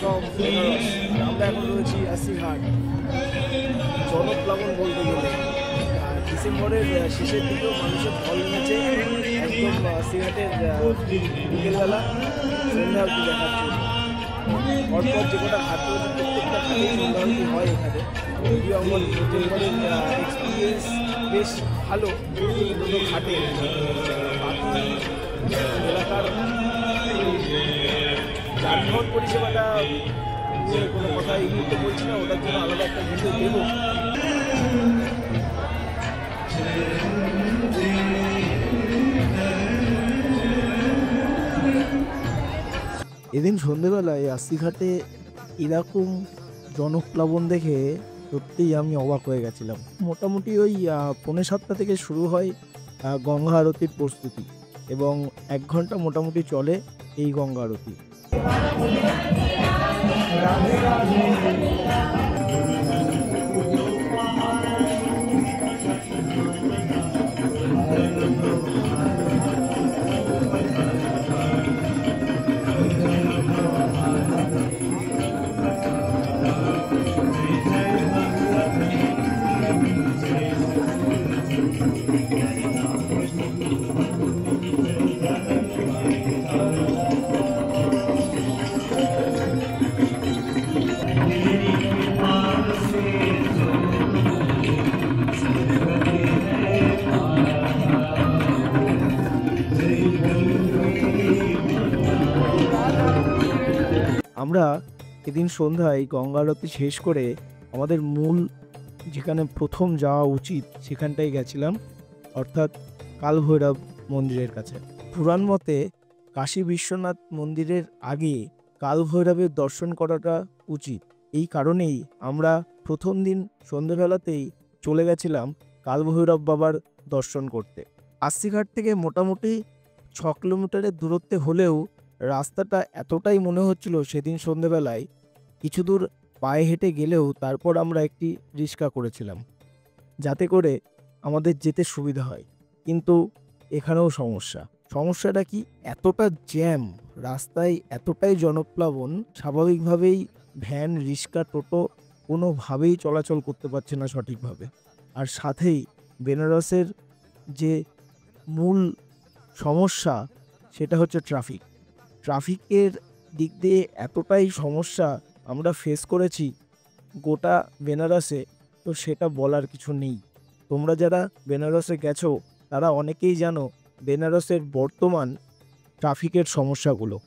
From Benaras. আমরা এখন রয়েছি আশিঘাট। জনপ্লাবন বলতে গেলে ডিসেম্বরের শেষের দিকেও মানুষের ঢল নেমেছে একদম আশিঘাটের বিকেলবেলা সন্ধ্যা আরতি দেখার জন্য। পরপর যে কটা ঘাট রয়েছে প্রত্যেকটা ঘাটে সন্ধ্যা আরতি হয় এখানে। যদিও আমার ডিসেম্বরের এক্সপিরিয়েন্স বেশ ভালো দুটো ঘাটে। বাকি এলাকার যানবাহন পরিষেবাটা নিয়ে কোনো কথা এই মুহূর্তে বলছি না, ওটার জন্য আলাদা একটা ভিডিও দেব। এদিন সন্ধেবেলায় আশিঘাটে এরকম জনপ্লাবন দেখে সত্যিই আমি অবাক হয়ে গেছিলাম। মোটামুটি ওই 6:45 থেকে শুরু হয় গঙ্গা আরতির প্রস্তুতি এবং 1 ঘন্টা মোটামুটি চলে এই গঙ্গা আরতি। আমরা এদিন সন্ধ্যায় গঙ্গা আরতি শেষ করে আমাদের মূল যেখানে প্রথম যাওয়া উচিত সেখানটায় গেছিলাম, অর্থাৎ কালভৈরব মন্দিরের কাছে। পুরাণ মতে কাশী বিশ্বনাথ মন্দিরের আগে কালভৈরবের দর্শন করাটা উচিত। এই কারণেই আমরা প্রথম দিন সন্ধ্যেবেলাতেই চলে গেছিলাম কালভৈরব বাবার দর্শন করতে। আশিঘাট থেকে মোটামুটি 6 কিলোমিটারের দূরত্বে হলেও রাস্তাটা এতটাই মনে হচ্ছিল সেদিন সন্ধ্যেবেলায় কিছু দূর পায়ে হেঁটে গেলেও তারপর আমরা একটি রিক্সা করেছিলাম যাতে করে আমাদের যেতে সুবিধা হয়। কিন্তু এখানেও সমস্যাটা কি, এতটা জ্যাম রাস্তায়, এতটাই জনপ্লাবন, স্বাভাবিকভাবেই ভ্যান, রিক্সা, টোটো কোনোভাবেই চলাচল করতে পারছে না সঠিকভাবে। আর সাথেই বেনারসের যে মূল সমস্যা সেটা হচ্ছে ট্রাফিকের দিক দিয়ে এতটাই সমস্যা আমরা ফেস করেছি গোটা বেনারসে, তো সেটা বলার কিছু নেই। তোমরা যারা বেনারসে গেছো তারা অনেকেই জানো বেনারসের বর্তমান ট্রাফিকের সমস্যাগুলো।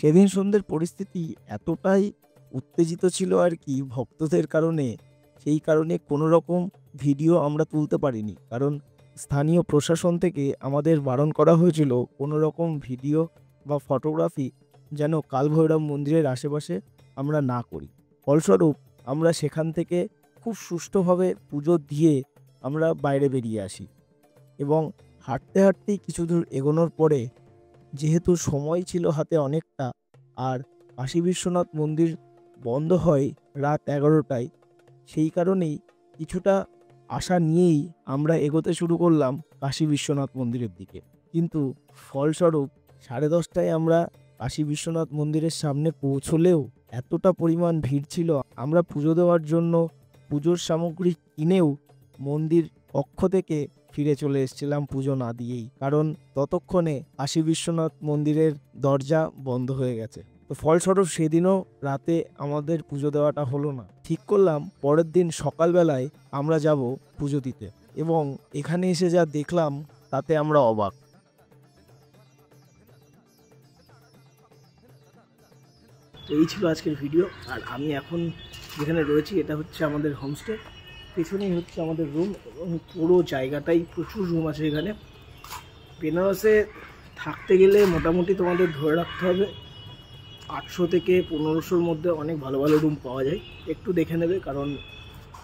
সেদিন সন্ধ্যের পরিস্থিতি এতটাই উত্তেজিত ছিল আর কি ভক্তদের কারণে, সেই কারণে কোনো রকম ভিডিও আমরা তুলতে পারিনি। কারণ স্থানীয় প্রশাসন থেকে আমাদের বারণ করা হয়েছিল কোনো রকম ভিডিও বা ফটোগ্রাফি যেন কালভৈরব মন্দিরের আশেপাশে আমরা না করি। ফলস্বরূপ আমরা সেখান থেকে খুব সুষ্ঠুভাবে পুজো দিয়ে আমরা বাইরে বেরিয়ে আসি এবং হাঁটতে হাঁটতেই কিছু দূর এগোনোর পরে যেহেতু সময় ছিল হাতে অনেকটা, আর কাশী বিশ্বনাথ মন্দির বন্ধ হয় রাত 11টায়, সেই কারণেই কিছুটা আশা নিয়েই আমরা এগোতে শুরু করলাম কাশী বিশ্বনাথ মন্দিরের দিকে। কিন্তু ফলস্বরূপ 10:30টায় আমরা কাশী বিশ্বনাথ মন্দিরের সামনে পৌঁছলেও এতটা পরিমাণ ভিড় ছিল, আমরা পুজো দেওয়ার জন্য পুজোর সামগ্রী কিনেও মন্দির কক্ষ থেকে ফিরে চলে এসেছিলাম পুজো না দিয়েই, কারণ ততক্ষণে কাশী বিশ্বনাথ মন্দিরের দরজা বন্ধ হয়ে গেছে। তো ফলস্বরূপ সেদিনও রাতে আমাদের পুজো দেওয়াটা হলো না। ঠিক করলাম পরের দিন সকালবেলায় আমরা যাব পুজো দিতে, এবং এখানে এসে যা দেখলাম তাতে আমরা অবাক। তো এই ছিল আজকের ভিডিও। আর আমি এখন যেখানে রয়েছি এটা হচ্ছে আমাদের হোমস্টে, পেছনেই হচ্ছে আমাদের রুম, এবং পুরো জায়গাটাই প্রচুর রুম আছে এখানে। বেনারসে থাকতে গেলে মোটামুটি তোমাদের ধরে রাখতে হবে 800 থেকে 1500-র মধ্যে অনেক ভালো ভালো রুম পাওয়া যায়। একটু দেখে নেবে, কারণ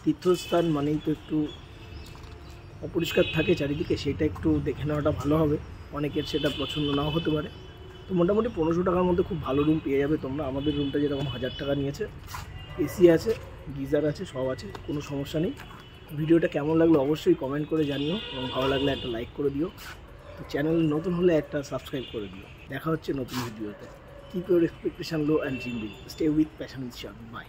তীর্থস্থান মানেই তো একটু অপরিষ্কার থাকে চারিদিকে, সেটা একটু দেখে নেওয়াটা ভালো হবে। অনেকের সেটা পছন্দ নাও হতে পারে। তো মোটামুটি 1500 টাকার মধ্যে খুব ভালো রুম পেয়ে যাবে তোমরা। আমাদের রুমটা যেরকম 1000 টাকা নিয়েছে, এসি আছে, গিজার আছে, সব আছে, কোনো সমস্যা নেই। ভিডিওটা কেমন লাগলো অবশ্যই কমেন্ট করে জানিও, এবং ভালো লাগলে একটা লাইক করে দিও। তো চ্যানেল নতুন হলে একটা সাবস্ক্রাইব করে দিও। দেখা হচ্ছে নতুন ভিডিওতে। Keep your expectation low and dream big. Stay with passion with Shaan. By.